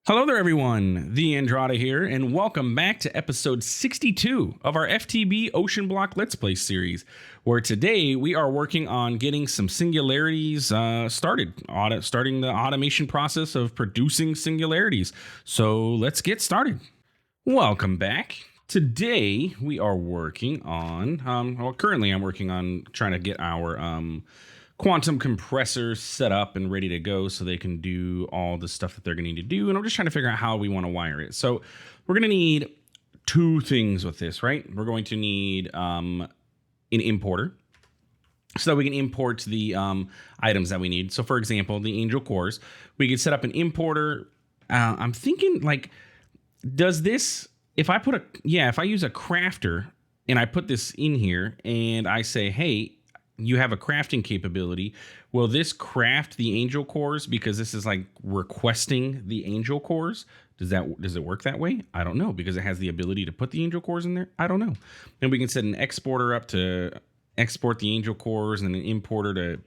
Hello there, everyone. TheAndrata here, and welcome back to episode 62 of our FTB OceanBlock Let's Play series, where today we are working on getting some singularities started, starting the automation process of producing singularities. So let's get started. Welcome back. Today we are working on, currently I'm working on trying to get our quantum compressors set up and ready to go so they can do all the stuff that they're going to need to do. And I'm just trying to figure out how we want to wire it. So we're going to need two things with this, right? We're going to need an importer so that we can import the items that we need. So for example, the angel cores, we could set up an importer. I'm thinking like, does this, if I use a crafter and I put this in here and I say, hey, you have a crafting capability, will this craft the angel cores because this is like requesting the angel cores? Does it work that way? I don't know, because it has the ability to put the angel cores in there. I don't know. And we can set an exporter up to export the angel cores and an importer to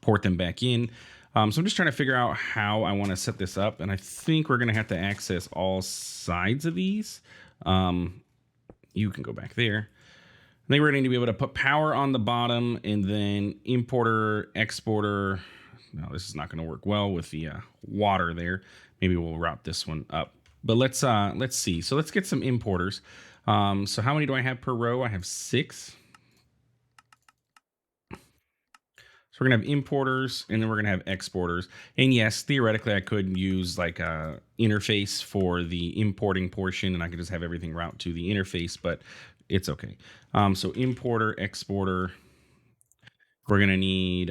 port them back in. So I'm just trying to figure out how I want to set this up. And I think we're going to have to access all sides of these. You can go back there. I think we're going to be able to put power on the bottom and then importer, exporter. No, this is not going to work well with the water there. Maybe we'll route this one up. But let's see. So let's get some importers. So how many do I have per row? I have 6. So we're going to have importers and then we're going to have exporters. And yes, theoretically, I could use like a interface for the importing portion and I could just have everything route to the interface, but it's okay. So importer, exporter, we're going to need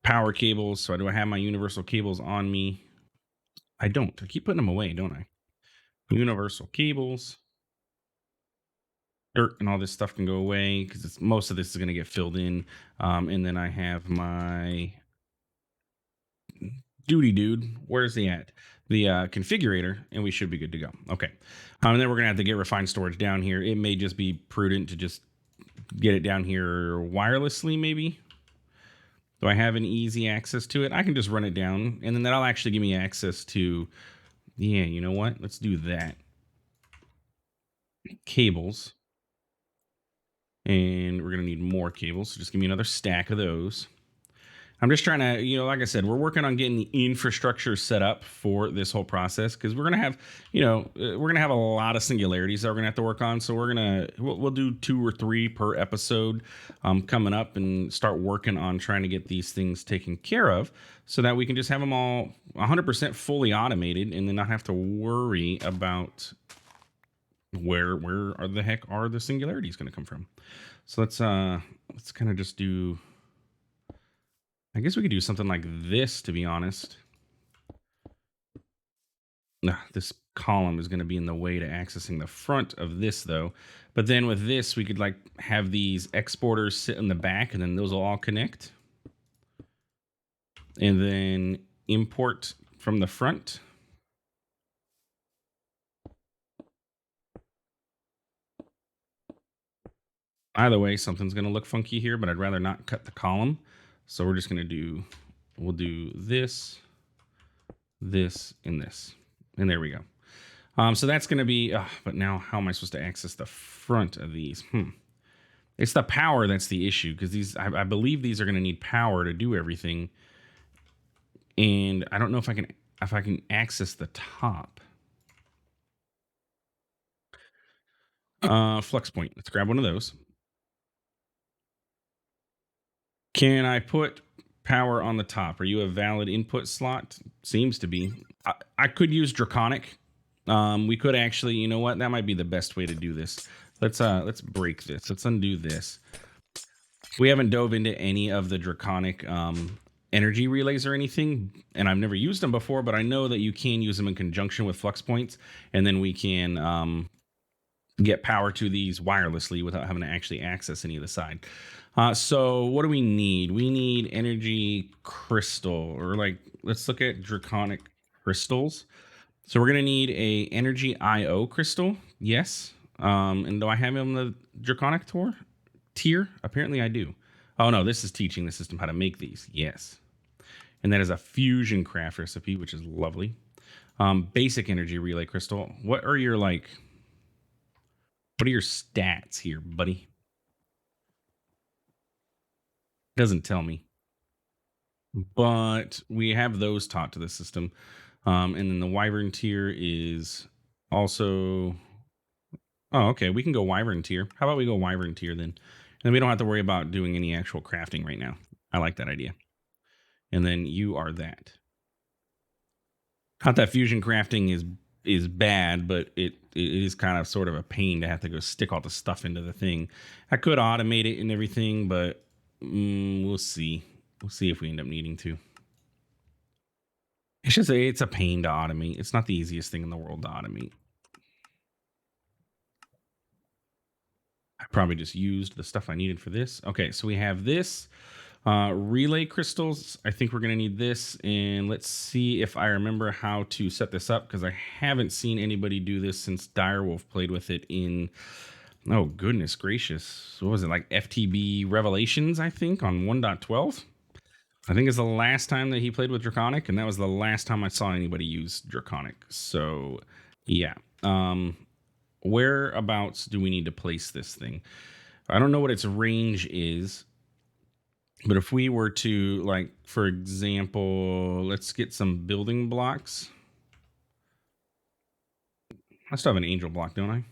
power cables. So do I have my universal cables on me? I don't. I keep putting them away, don't I? Universal cables. Dirt and all this stuff can go away because most of this is going to get filled in. And then I have my dude. Where's he at? The configurator, and we should be good to go. Okay. And then we're going to have to get refined storage down here. It may just be prudent to just get it down here wirelessly, maybe. Do I have an easy access to it? I can just run it down, and then that'll actually give me access to, yeah, you know what? Let's do that. Cables. And we're going to need more cables, so just give me another stack of those. I'm just trying to, like I said, we're working on getting the infrastructure set up for this whole process because we're going to have, we're going to have a lot of singularities that we're going to have to work on. So we'll do 2 or 3 per episode coming up and start working on trying to get these things taken care of so that we can just have them all 100% fully automated and then not have to worry about where the heck are the singularities going to come from. So let's kind of just do, I guess we could do something like this, to be honest. This column is going to be in the way to accessing the front of this, though. But then with this, we could like have these exporters sit in the back, and then those will all connect. And then import from the front. Either way, something's going to look funky here, but I'd rather not cut the column. So we're just going to we'll do this, this, and this. And there we go. So that's going to be, but now how am I supposed to access the front of these? It's the power that's the issue because these, I believe these are going to need power to do everything. And I don't know if I can access the top. Flux point. Let's grab one of those. Can I put power on the top? Are you a valid input slot? Seems to be. I could use draconic. We could actually, you know what? That might be the best way to do this. Let's break this. Let's undo this. We haven't dove into any of the draconic energy relays or anything, and I've never used them before, but I know that you can use them in conjunction with flux points, and then we can get power to these wirelessly without having to actually access any of the side. So what do we need? We need energy crystal, or like, let's look at draconic crystals. So we're going to need a energy IO crystal. Yes. And do I have them on the draconic tier? Apparently I do. Oh no, this is teaching the system how to make these. Yes. And that is a fusion craft recipe, which is lovely. Basic energy relay crystal. What are your what are your stats here, buddy? Doesn't tell me. But we have those taught to the system. And then the wyvern tier is also. Oh, okay. We can go wyvern tier. How about we go wyvern tier then? And then we don't have to worry about doing any actual crafting right now. I like that idea. And then you are that. Not that fusion crafting is bad, but it is kind of sort of a pain to have to go stick all the stuff into the thing. I could automate it and everything, but we'll see. We'll see if we end up needing to. It's just it's a pain to automate. It's not the easiest thing in the world to automate. I probably just used the stuff I needed for this. Okay, so we have this. Relay crystals. I think we're going to need this. And let's see if I remember how to set this up, because I haven't seen anybody do this since Direwolf played with it in, oh, goodness gracious. What was it, like FTB Revelations, I think, on 1.12? I think it's the last time that he played with Draconic, and that was the last time I saw anybody use Draconic. So, yeah. Whereabouts do we need to place this thing? I don't know what its range is, but if we were to, like, for example, let's get some building blocks. I still have an angel block, don't I?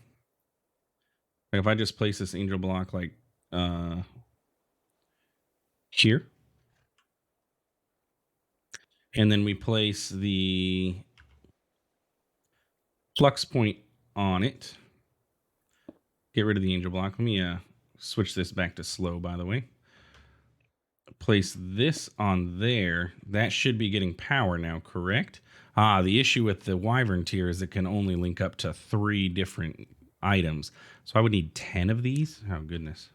Like, if I just place this angel block, like, here, and then we place the flux point on it. Get rid of the angel block. Let me switch this back to slow, by the way. Place this on there. That should be getting power now, correct? The issue with the wyvern tier is it can only link up to 3 different items. So I would need 10 of these. Oh, goodness.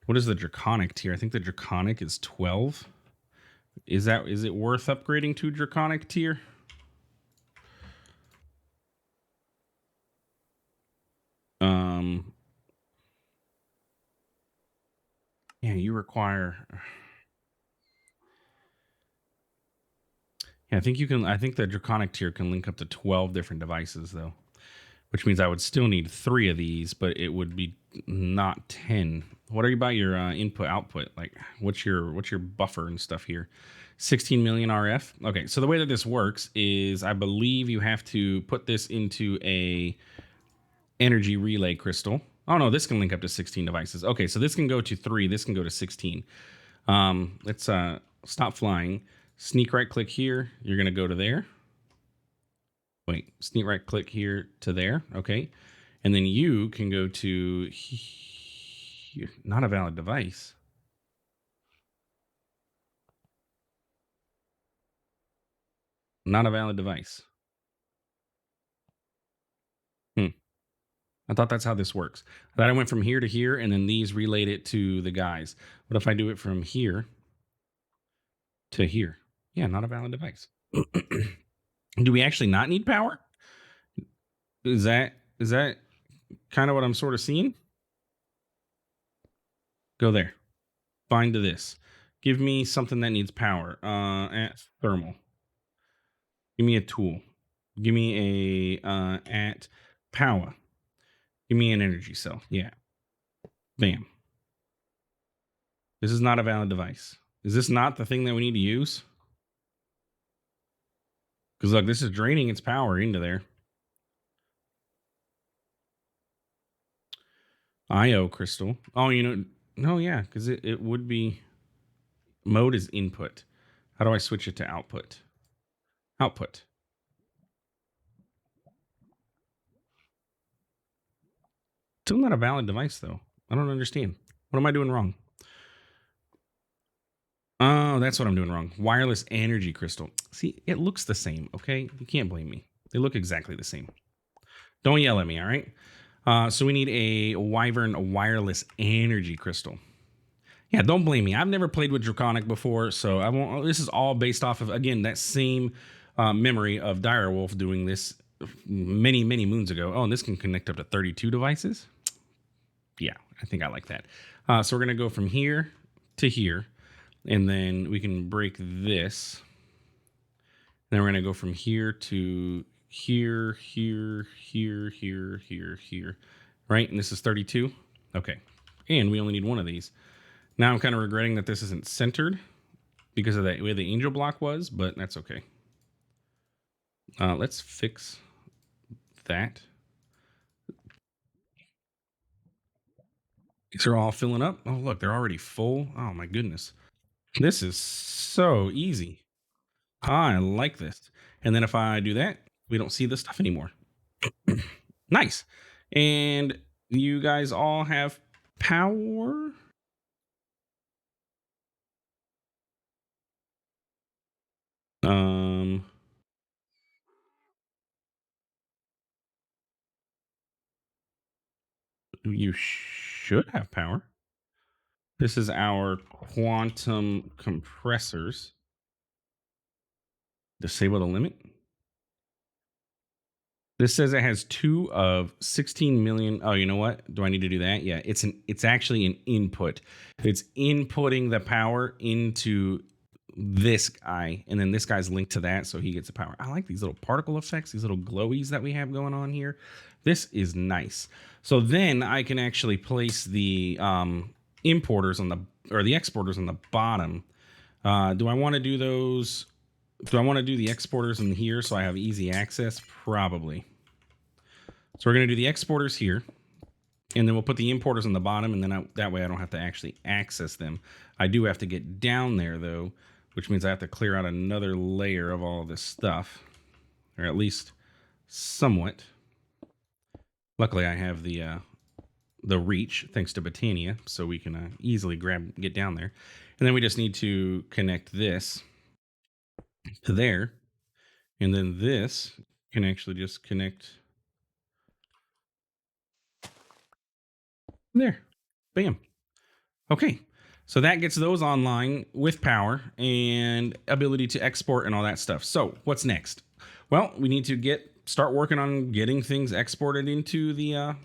What is the draconic tier? I think the draconic is 12. Is it worth upgrading to draconic tier? Yeah, you require. Yeah, I think you can. I think the draconic tier can link up to 12 different devices, though, which means I would still need 3 of these, but it would be not 10. What are you about your input output? Like, what's your buffer and stuff here? 16 million RF. Okay, so the way that this works is, I believe you have to put this into a energy relay crystal. Oh no, this can link up to 16 devices. Okay, so this can go to 3. This can go to 16. Let's stop flying. Sneak right click here. You're gonna go to there. Wait, sneak right click here to there. Okay, and then you can go to here. Not a valid device. Not a valid device. I thought that's how this works. I thought I went from here to here, and then these relayed it to the guys. What if I do it from here to here? Yeah, not a valid device. Do we actually not need power? Is that kind of what I'm sort of seeing? Go there. Find to this. Give me something that needs power. At thermal. Give me a tool. Give me a at power. Give me an energy cell. Yeah. Bam. This is not a valid device. Is this not the thing that we need to use? Because look, this is draining its power into there. IO crystal. Oh, no, yeah, because it would be. Mode is input. How do I switch it to output? Output. Still not a valid device, though. I don't understand. What am I doing wrong? Oh, that's what I'm doing wrong. Wireless energy crystal. See, it looks the same, okay? You can't blame me. They look exactly the same. Don't yell at me, all right? So we need a wyvern wireless energy crystal. Yeah, don't blame me. I've never played with Draconic before, so I won't. This is all based off of, again, that same memory of Direwolf doing this many, many moons ago. Oh, and this can connect up to 32 devices. Yeah, I think I like that. So we're going to go from here to here, and then we can break this, Then we're going to go from here to here, here, here, here, here, here. Right? And this is 32. Okay. And we only need one of these. Now I'm kind of regretting that this isn't centered because of the way the angel block was, but that's okay. Let's fix that. These are all filling up. Oh, look, they're already full. Oh, my goodness. This is so easy. I like this. And then if I do that, we don't see this stuff anymore. Nice. And you guys all have power? Um, you should have power. This is our quantum compressors. Disable the limit. This says it has 2 of 16 million. Oh, you know what? Do I need to do that? Yeah, it's actually an input. It's inputting the power into this guy, and then this guy's linked to that, so he gets the power. I like these little particle effects, these little glowies that we have going on here. This is nice. So then I can actually place the importers on the, or the exporters on the bottom. Do I want to do those? Do I want to do the exporters in here so I have easy access? Probably. So we're going to do the exporters here, and then we'll put the importers on the bottom, and then that way I don't have to actually access them. I do have to get down there, though, which means I have to clear out another layer of all of this stuff, or at least somewhat. Luckily, I have the reach, thanks to Botania, so we can easily get down there. And then we just need to connect this to there, and then this can actually just connect there. Bam. Okay. So that gets those online with power and ability to export and all that stuff. So what's next? Well, we need to start working on getting things exported into the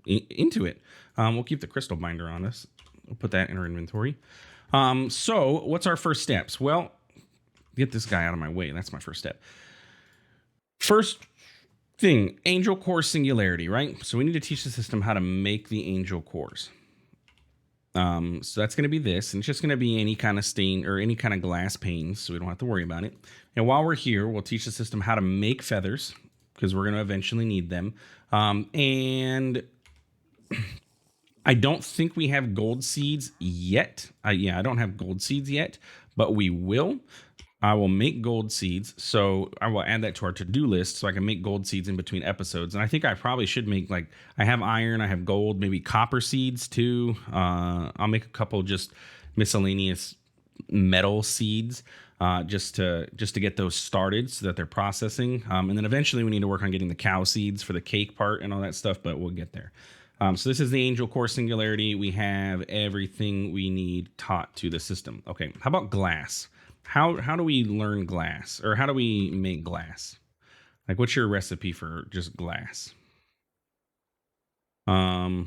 into it. We'll keep the crystal binder on us. We'll put that in our inventory. So what's our first steps? Well, get this guy out of my way. That's my first step. First thing, angel core singularity, right? So we need to teach the system how to make the angel cores. So that's going to be this, and it's just going to be any kind of stain or any kind of glass panes, so we don't have to worry about it. And while we're here, we'll teach the system how to make feathers, because we're going to eventually need them. And I don't think we have gold seeds yet. Yeah, I don't have gold seeds yet, but we will. I will make gold seeds, so I will add that to our to-do list so I can make gold seeds in between episodes. And I think I probably should make, like, I have iron, I have gold, maybe copper seeds too. I'll make a couple just miscellaneous metal seeds just to get those started so that they're processing. And then eventually we need to work on getting the cow seeds for the cake part and all that stuff, but we'll get there. So this is the angel core singularity. We have everything we need taught to the system. Okay, how about glass? How do we learn glass, or how do we make glass? Like, what's your recipe for just glass? I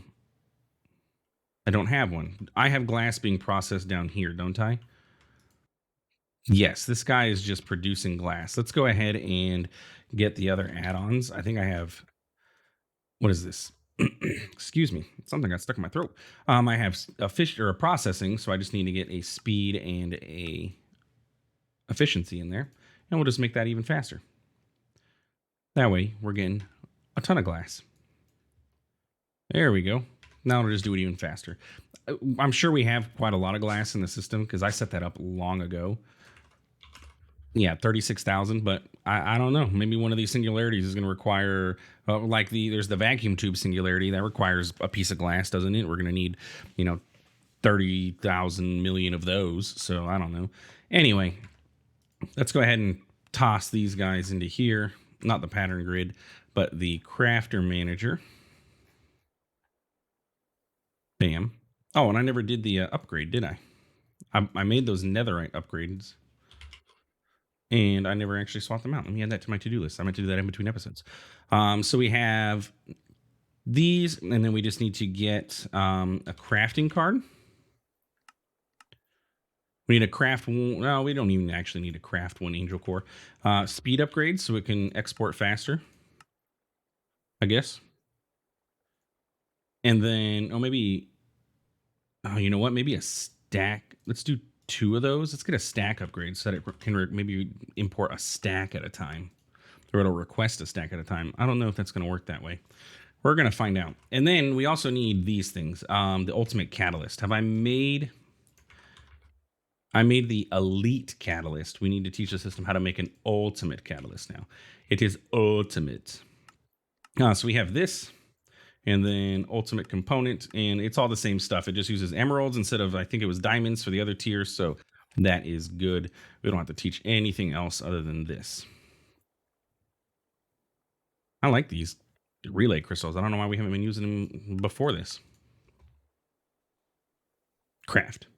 don't have one. I have glass being processed down here, don't I? Yes, this guy is just producing glass. Let's go ahead and get the other add-ons. I think I have, what is this? Excuse me, something got stuck in my throat. I have a fish or a processing, so I just need to get a speed and a efficiency in there, and we'll just make that even faster. That way we're getting a ton of glass. There we go. Now it'll just do it even faster. I'm sure we have quite a lot of glass in the system because I set that up long ago. Yeah, 36,000, but I don't know. Maybe one of these singularities is going to require, there's the vacuum tube singularity that requires a piece of glass, doesn't it? We're going to need, 30,000 million of those. So I don't know. Anyway, let's go ahead and toss these guys into here. Not the pattern grid, but the crafter manager. Bam. Oh, and I never did the upgrade, did I? I made those netherite upgrades, and I never actually swapped them out. Let me add that to my to-do list. I meant to do that in between episodes. So we have these, and then we just need to get a crafting card, We need to craft one. No, we don't even actually need to craft one angel core. Speed upgrade so it can export faster, I guess. And then, maybe, you know what? Maybe a stack. Let's do 2 of those. Let's get a stack upgrade so that it can maybe import a stack at a time, or it'll request a stack at a time. I don't know if that's going to work that way. We're going to find out. And then we also need these things. The ultimate catalyst. I made the elite catalyst. We need to teach the system how to make an ultimate catalyst now. It is ultimate. So we have this, and then ultimate component, and it's all the same stuff. It just uses emeralds instead of, I think it was diamonds for the other tiers. So that is good. We don't have to teach anything else other than this. I like these relay crystals. I don't know why we haven't been using them before this. Craft.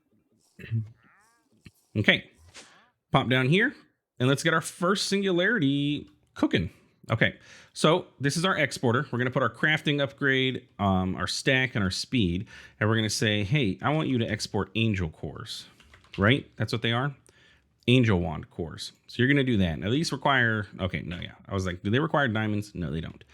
Okay. Pop down here, and let's get our first singularity cooking. Okay, so this is our exporter. We're going to put our crafting upgrade, our stack, and our speed. And we're going to say, hey, I want you to export angel cores, right? That's what they are. Angel wand cores. So you're going to do that. Now these require, okay, no, yeah. I was like, do they require diamonds? No, they don't.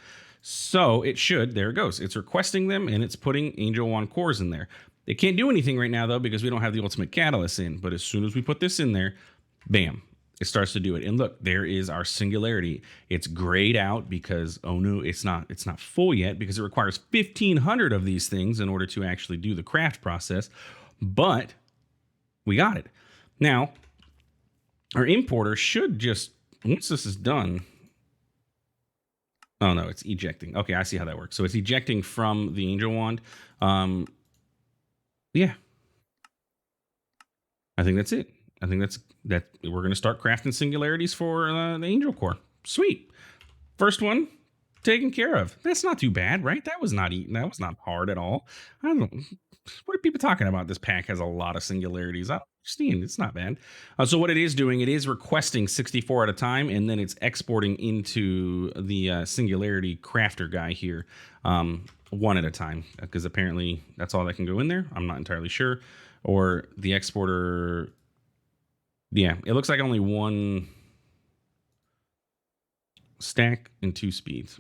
So it should, there it goes. It's requesting them, and it's putting angel wand cores in there. It can't do anything right now, though, because we don't have the ultimate catalyst in. But as soon as we put this in there, bam, it starts to do it. And look, there is our singularity. It's grayed out because, oh no, it's not full yet, because it requires 1,500 of these things in order to actually do the craft process. But we got it. Now, our importer should just, once this is done, oh no, it's ejecting. Okay, I see how that works. So it's ejecting from the angel wand. Yeah, I think that's it. I think that we're going to start crafting singularities for the angel core. Sweet. First one taken care of. That's not too bad, right? That was not hard at all. I don't know. What are people talking about? This pack has a lot of singularities. I don't understand. It's not bad. So what it is doing, it is requesting 64 at a time, and then it's exporting into the singularity crafter guy here, one at a time, because apparently that's all that can go in there. I'm not entirely sure. Or the exporter, yeah, it looks like only one stack and 2 speeds.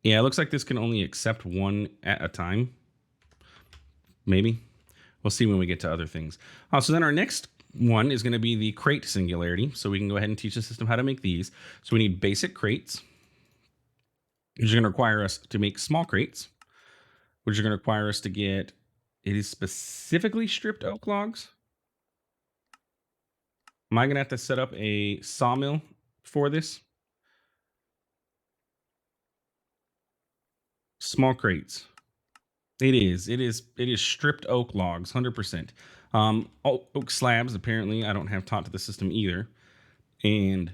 Yeah, it looks like this can only accept one at a time. Maybe. We'll see when we get to other things. So then our next one is going to be the crate singularity. So we can go ahead and teach the system how to make these. So we need basic crates, which are going to require us to make small crates, which are going to require us to get, it is specifically stripped oak logs. Am I going to have to set up a sawmill for this? Small crates. It is stripped oak logs, 100%. Oak slabs, apparently, I don't have taught to the system either. And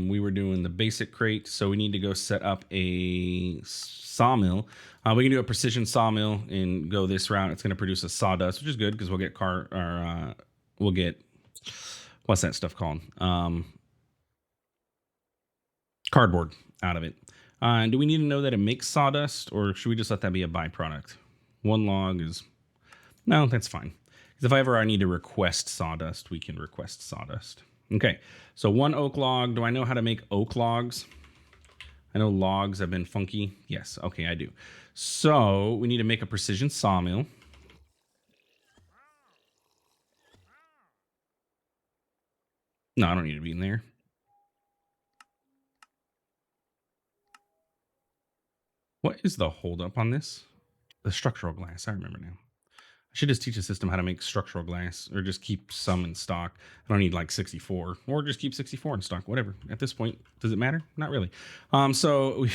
we were doing the basic crate, so we need to go set up a sawmill. We can do a precision sawmill and go this route. It's going to produce a sawdust, which is good because we'll get what's that stuff called? Cardboard out of it. Do we need to know that it makes sawdust, or should we just let that be a byproduct? One log is, no, that's fine. Because if I need to request sawdust, we can request sawdust. Okay, so 1 oak log. Do I know how to make oak logs? I know logs have been funky. Yes, okay, I do. So we need to make a precision sawmill. No, I don't need to be in there. What is the holdup on this? The structural glass. I remember now. I should just teach the system how to make structural glass, or just keep some in stock. I don't need like 64, or just keep 64 in stock, whatever. At this point, does it matter? Not really. So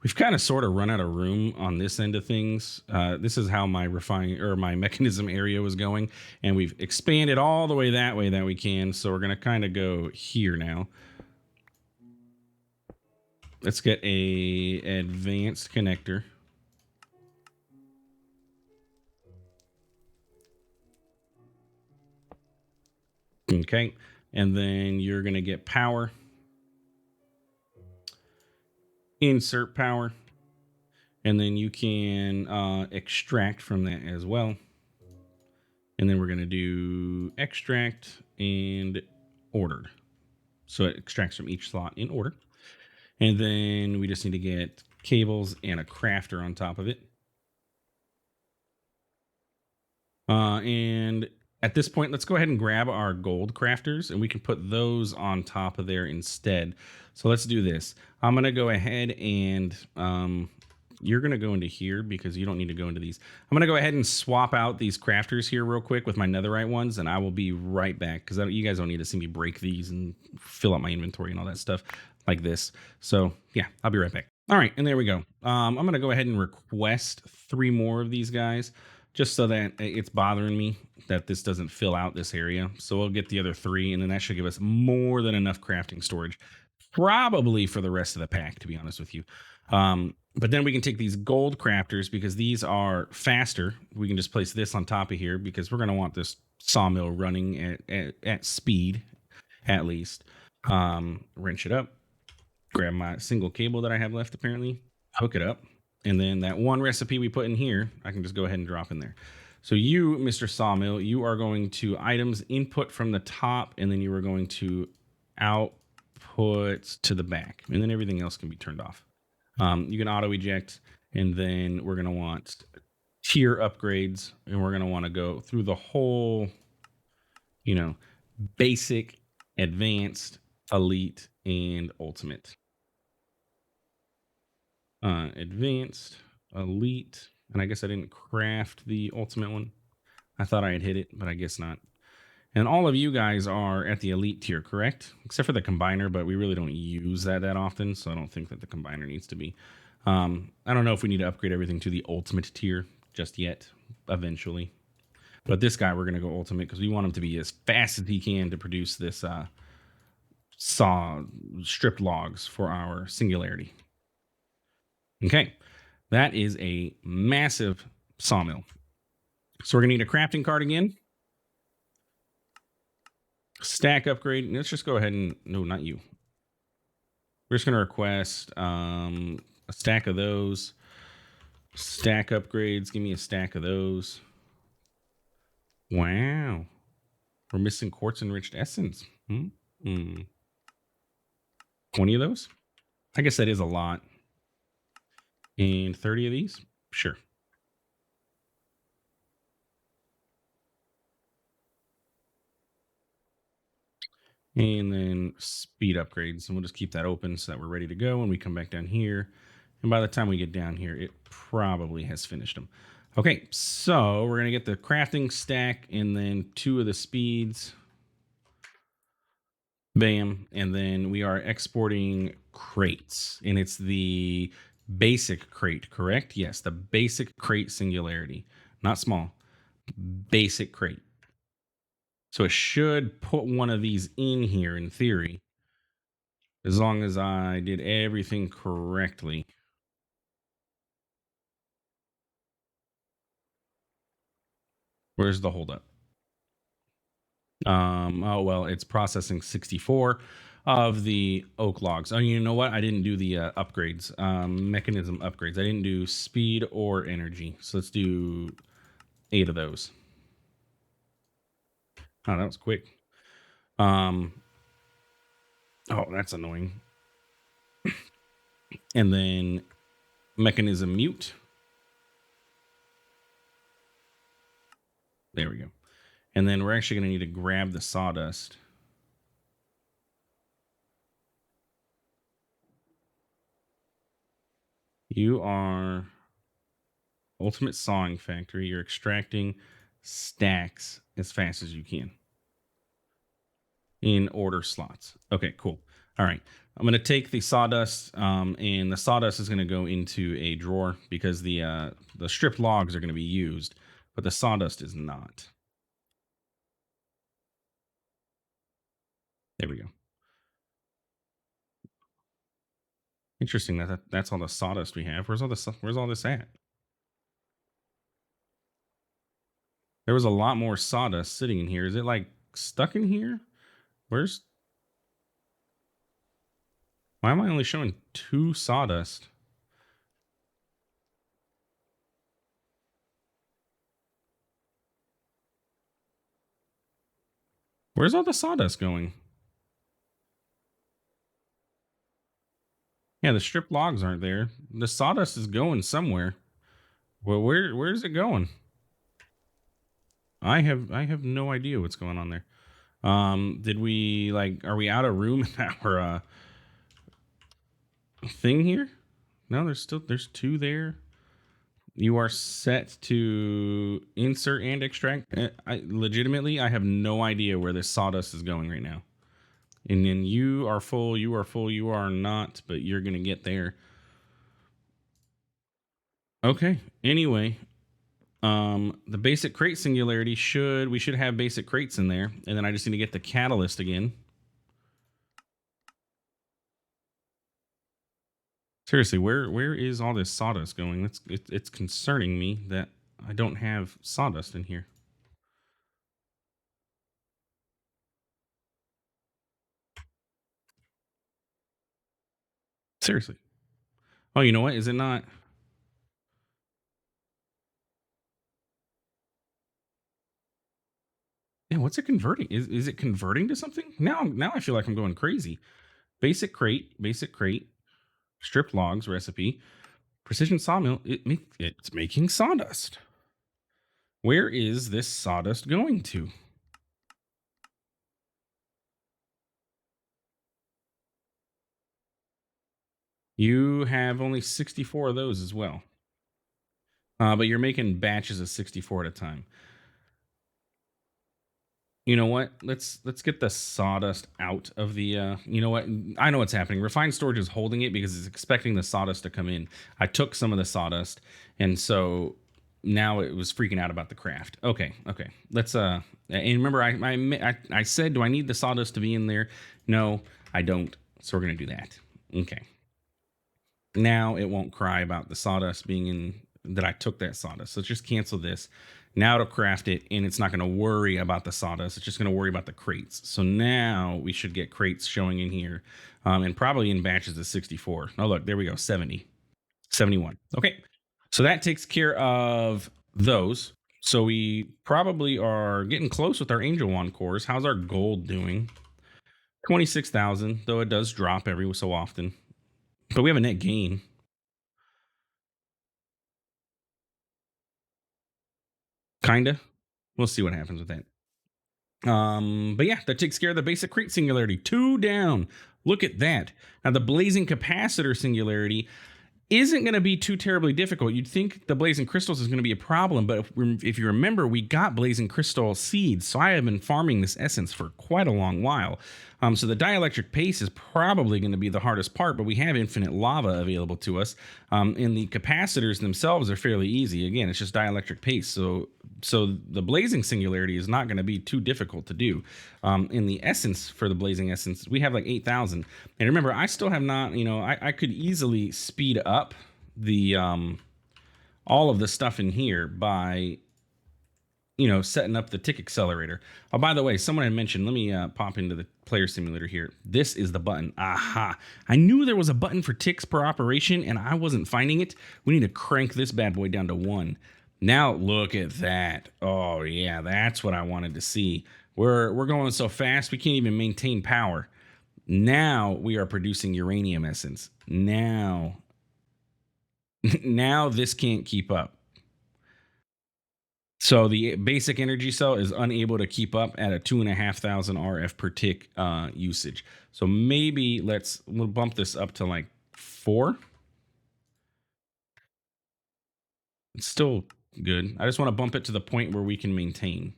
we've kind of sort of run out of room on this end of things. This is how my my mechanism area was going, and we've expanded all the way that we can. So we're going to kind of go here now. Let's get a advanced connector. Okay, and then you're going to get power. Insert power. And then you can extract from that as well. And then we're going to do extract and ordered. So it extracts from each slot in order. And then we just need to get cables and a crafter on top of it. And at this point, let's go ahead and grab our gold crafters and we can put those on top of there instead. So let's do this. I'm going to go ahead and you're going to go into here because you don't need to go into these. I'm going to go ahead and swap out these crafters here real quick with my netherite ones, and I will be right back because you guys don't need to see me break these and fill out my inventory and all that stuff like this. So yeah, I'll be right back. All right, and there we go. I'm going to go ahead and request 3 more of these guys just so that it's bothering me that this doesn't fill out this area. So we'll get the other 3, and then that should give us more than enough crafting storage, probably for the rest of the pack, to be honest with you. But then we can take these gold crafters because these are faster. We can just place this on top of here because we're going to want this sawmill running at speed, at least. Wrench it up, grab my single cable that I have left, apparently, hook it up. And then that one recipe we put in here, I can just go ahead and drop in there. So you, Mr. Sawmill, you are going to items input from the top, and then you are going to output to the back. And then everything else can be turned off. You can auto eject, and then we're going to want tier upgrades, and we're going to want to go through the whole, basic, advanced, elite, and ultimate. Advanced, elite, and I guess I didn't craft the ultimate one. I thought I had hit it, but I guess not. And all of you guys are at the elite tier, correct? Except for the combiner, but we really don't use that often, so I don't think that the combiner needs to be. I don't know if we need to upgrade everything to the ultimate tier just yet, eventually. But this guy, we're going to go ultimate because we want him to be as fast as he can to produce this saw stripped logs for our singularity. Okay, that is a massive sawmill. So we're going to need a crafting card again. Stack upgrade. Let's just go ahead and... No, not you. We're just going to request a stack of those. Stack upgrades. Give me a stack of those. Wow. We're missing quartz enriched essence. 20 of those? I guess that is a lot. And 30 of these? Sure. And then speed upgrades. And we'll just keep that open so that we're ready to go when we come back down here. And by the time we get down here, it probably has finished them. Okay, so we're going to get the crafting stack and then 2 of the speeds. Bam. And then we are exporting crates. And it's the basic crate, correct? Yes, the basic crate singularity. Not small. Basic crate. So it should put one of these in here in theory, as long as I did everything correctly. Where's the holdup? Oh, well, it's processing 64 of the oak logs. Oh, you know what? I didn't do the upgrades, mechanism upgrades. I didn't do speed or energy. So let's do 8 of those. Oh, that was quick. Oh, that's annoying. And then mechanism mute. There we go. And then we're actually going to need to grab the sawdust. You are ultimate sawing factory. You're extracting stacks as fast as you can in order slots. Okay, cool. All right. I'm going to take the sawdust, and the sawdust is going to go into a drawer because the stripped logs are going to be used, but the sawdust is not. There we go. Interesting that's all the sawdust we have. Where's all this at? There was a lot more sawdust sitting in here. Is it like stuck in here? Why am I only showing 2 sawdust? Where's all the sawdust going? Yeah, the stripped logs aren't there. The sawdust is going somewhere. Well, where's it going? I have no idea what's going on there. Did we like? Are we out of room in our thing here? No, there's two there. You are set to insert and extract. I have no idea where this sawdust is going right now. And then you are full, you are full, you are not, but you're gonna get there. Okay. Anyway, the basic crate singularity we should have basic crates in there, and then I just need to get the catalyst again. Seriously, where is all this sawdust going? It's concerning me that I don't have sawdust in here. Seriously. Oh, you know what? Is it not? Yeah, what's it converting? Is it converting to something? Now I feel like I'm going crazy. Basic crate, stripped logs recipe, precision sawmill. It's making sawdust. Where is this sawdust going to? You have only 64 of those as well. But you're making batches of 64 at a time. You know what? Let's get the sawdust out of the you know what? I know what's happening. Refined storage is holding it because it's expecting the sawdust to come in. I took some of the sawdust, and so now it was freaking out about the craft. Okay. Let's and remember I said, do I need the sawdust to be in there? No, I don't. So we're gonna do that. Okay. Now it won't cry about the sawdust being in that I took that sawdust. So let's just cancel this. Now it'll craft it and it's not going to worry about the sawdust. It's just going to worry about the crates. So now we should get crates showing in here and probably in batches of 64. Oh, look, there we go. 70, 71. Okay. So that takes care of those. So we probably are getting close with our Angel Wand cores. How's our gold doing? 26,000, though it does drop every so often. But we have a net gain. Kinda. We'll see what happens with that. But yeah, that takes care of the basic crate singularity. Two down. Look at that. Now the blazing capacitor singularity isn't going to be too terribly difficult. You'd think the blazing crystals is going to be a problem, but if you remember, we got blazing crystal seeds, so I have been farming this essence for quite a long while. So the dielectric paste is probably going to be the hardest part, but we have infinite lava available to us, and the capacitors themselves are fairly easy. Again, it's just dielectric paste, so the blazing singularity is not going to be too difficult to do. In the essence for the blazing essence, we have like 8,000, and remember, I still have not. I could easily speed up the all of the stuff in here by setting up the tick accelerator. Oh, by the way, someone had mentioned, let me pop into the player simulator here. This is the button. Aha. I knew there was a button for ticks per operation and I wasn't finding it. We need to crank this bad boy down to 1. Now look at that. Oh yeah, that's what I wanted to see. We're going so fast we can't even maintain power. Now we are producing uranium essence. Now now this can't keep up. So the basic energy cell is unable to keep up at a 2,500 RF per tick usage. So maybe we'll bump this up to like 4. It's still good. I just want to bump it to the point where we can maintain.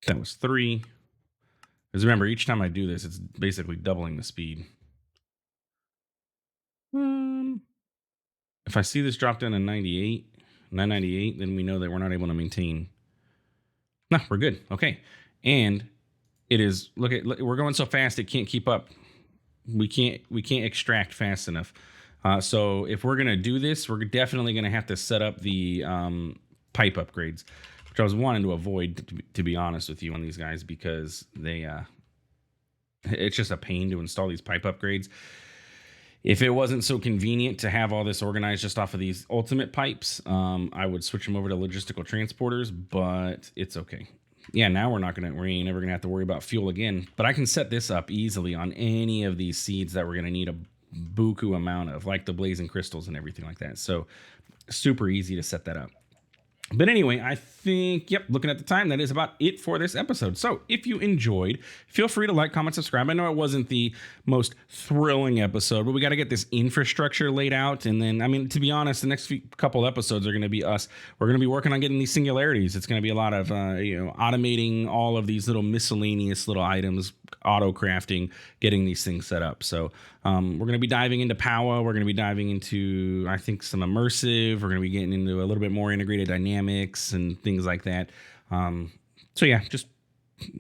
That was 3. Because remember, each time I do this, it's basically doubling the speed. If I see this drop down to 998, then we know that we're not able to maintain. No, we're good. Okay. And it is, we're going so fast it can't keep up. We can't extract fast enough. So if we're gonna do this, we're definitely gonna have to set up the pipe upgrades, which I was wanting to avoid, to be honest with you, on these guys, because it's just a pain to install these pipe upgrades. If it wasn't so convenient to have all this organized just off of these ultimate pipes, I would switch them over to logistical transporters, but it's okay. yeah, now we ain't ever gonna have to worry about fuel again. But I can set this up easily on any of these seeds that we're gonna need a buku amount of, like the blazing crystals and everything like that. So super easy to set that up. But anyway, I think, yep, looking at the time, that is about it for this episode. So if you enjoyed, feel free to like, comment, subscribe. I know it wasn't the most thrilling episode, but we got to get this infrastructure laid out. And then, I mean, to be honest, the next couple episodes are going to be us. We're going to be working on getting these singularities. It's going to be a lot of, automating all of these little miscellaneous little items, auto crafting, getting these things set up. So we're going to be diving into power. We're going to be diving into, I think, some immersive. We're going to be getting into a little bit more integrated dynamics and things like that. So yeah, just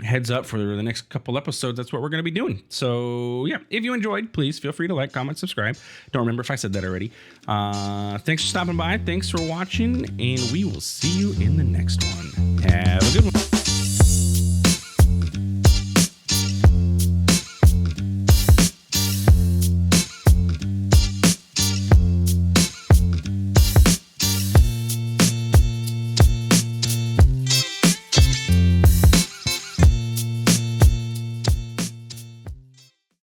heads up for the next couple episodes. That's what we're going to be doing. So yeah, if you enjoyed, please feel free to like, comment, subscribe. Don't remember if I said that already. Thanks for stopping by. Thanks for watching, and we will see you in the next one. Have a good one.